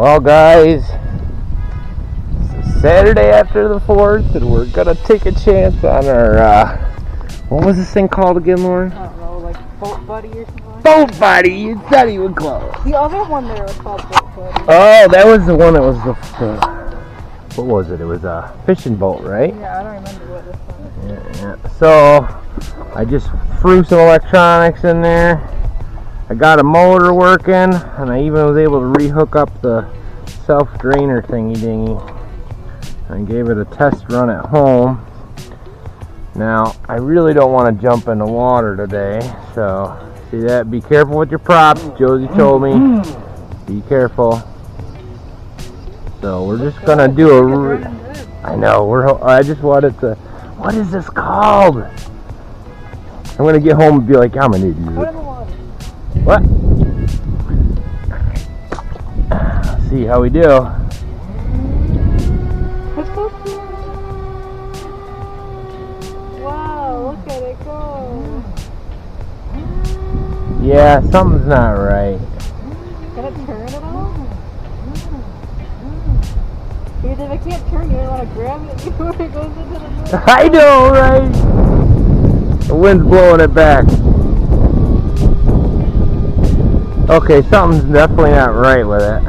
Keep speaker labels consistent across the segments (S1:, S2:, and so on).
S1: Well, guys, it's Saturday after the 4th, and we're gonna take a chance on our, what was this thing called again, Lauren?
S2: I don't know, like Boat Buddy or something?
S1: Boat Buddy! It's not even close.
S2: The other one there was called Boat Buddy.
S1: Oh, that was the one that was the what was it? It was a fishing boat, right?
S2: Yeah, I don't remember what this one is.
S1: Yeah. So, I just threw some electronics in there. I got a motor working, and I even was able to re-hook up the self-drainer thingy-dingy. I gave it a test run at home. Now, I really don't want to jump in the water today, so see that? Be careful with your props. Josie told me, be careful. So we're just gonna do a. I know. I just wanted to. What is this called? I'm gonna get home and be like, I'm an idiot.
S2: Put in the water.
S1: What? Let's see how we do.
S2: Let's go see. Wow, look at it go.
S1: Yeah, something's not right.
S2: Can it turn at all? Because if it can't turn, you don't want to grab it before it goes into the boat.
S1: I know, right? The wind's blowing it back. Okay, something's definitely not right with it.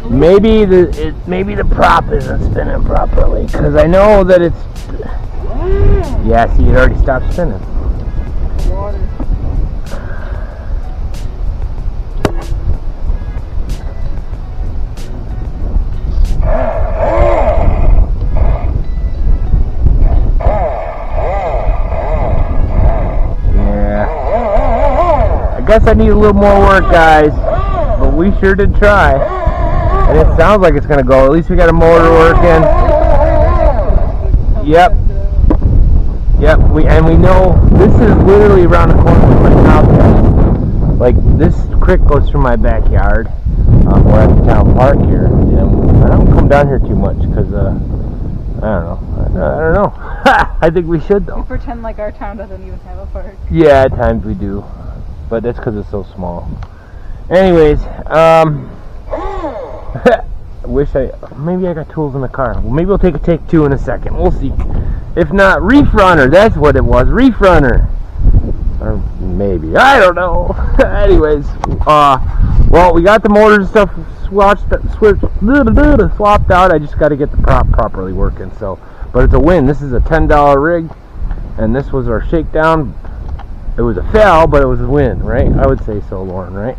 S1: Maybe the prop isn't spinning properly, because I know that it's. Yeah, see, it already stopped spinning.
S2: Water.
S1: I guess I need a little more work, guys, but we sure did try, and it sounds like it's gonna go. At least we got a motor working. Yep. We know this is literally around the corner from my house. Like, this creek goes through my backyard. We're at the town park here, and I don't come down here too much because I don't know. I think we should though.
S2: We pretend like our town doesn't even have a park.
S1: Yeah, at times we do. But that's because it's so small. Anyways, maybe I got tools in the car. Well, maybe we'll take a take 2 in a second. We'll see. If not, Reef Runner. That's what it was. Reef Runner. Or maybe. I don't know. Anyways, well, we got the motors and stuff swapped out. I just got to get the prop properly working. So, but it's a win. This is a $10 rig, and this was our shakedown. It was a fail, but it was a win, right? I would say so, Lauren, right?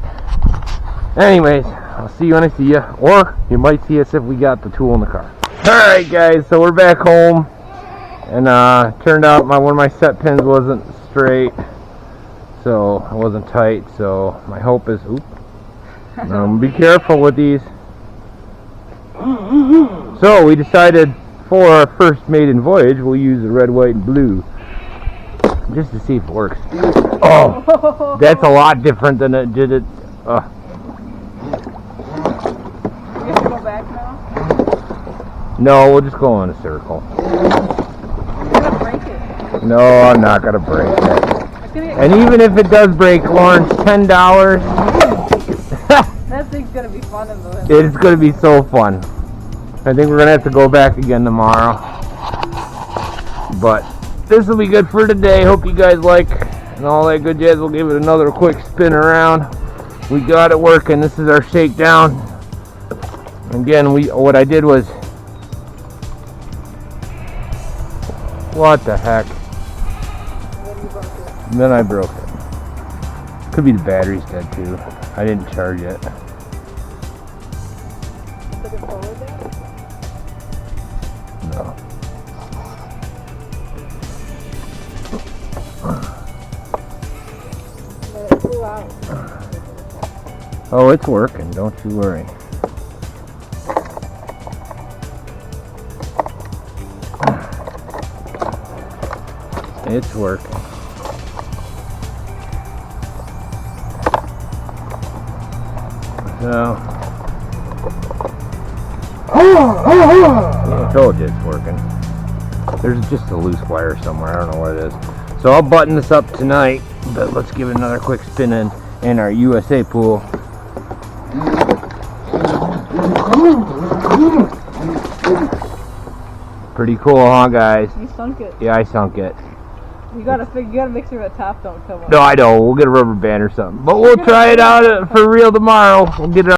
S1: Anyways, I'll see you when I see you. Or you might see us if we got the tool in the car. Alright, guys, so we're back home. And turned out one of my set pins wasn't straight. So it wasn't tight. So my hope is, be careful with these. So we decided for our first maiden voyage, we'll use the red, white, and blue. Just to see if it works. Oh, that's a lot different than it did it.
S2: We have to go back now?
S1: No, we'll just go in a circle.
S2: You're gonna break it.
S1: No, I'm not gonna break it. And even if it does break, Lawrence, $10.
S2: That thing's gonna be fun in the wind.
S1: It's gonna be so fun. I think we're gonna have to go back again tomorrow. But this will be good for today. Hope you guys like and all that good jazz. We'll give it another quick spin around. We got it working. This is our shakedown. Again, what I did was, what the heck? Then I broke it. Could be the battery's dead too. I didn't charge it. No. Oh, it's working, don't you worry. It's working. So, I told you it's working. There's just a loose wire somewhere, I don't know what it is. So I'll button this up tonight, but let's give it another quick spin in our USA pool. Pretty cool, huh, guys?
S2: You sunk it.
S1: Yeah, I sunk it.
S2: You gotta make sure the top don't come up.
S1: No, I know. We'll get a rubber band or something. But we'll try it out for real tomorrow. We'll get it.